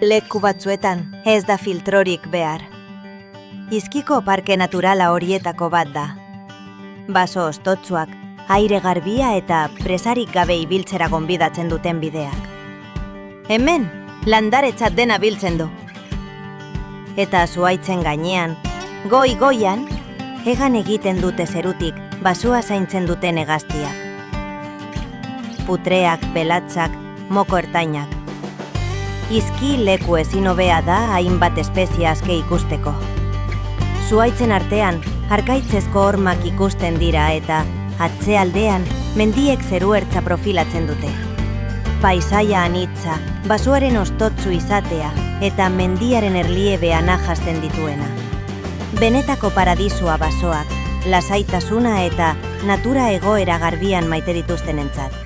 Leku batzuetan ez da filtrorik behar. Izkiko parke naturala horietako bat da. Baso ostotsuak, aire garbia eta presarik gabe ibiltzera gonbidatzen duten bideak. Hemen, landaretzat dena biltzen du. Eta zuhaitzen gainean, goi-goian, hegan egiten dute zerutik basoa zaintzen duten hegaztiak. Putreak, belatzak, moko ertainak. Izki leku ezin hobea da hainbat espezie aske ikusteko. Zuhaitzen artean, arkaitzezko hormak ikusten dira eta atzealdean mendiek zeruertza profilatzen dute. Paisaia anitza, basoaren ostotzu izatea eta mendiaren erliebean ahasten dituena. Benetako paradisua basoak, lasaitasuna eta natura egoera garbian maite dituztenentzat.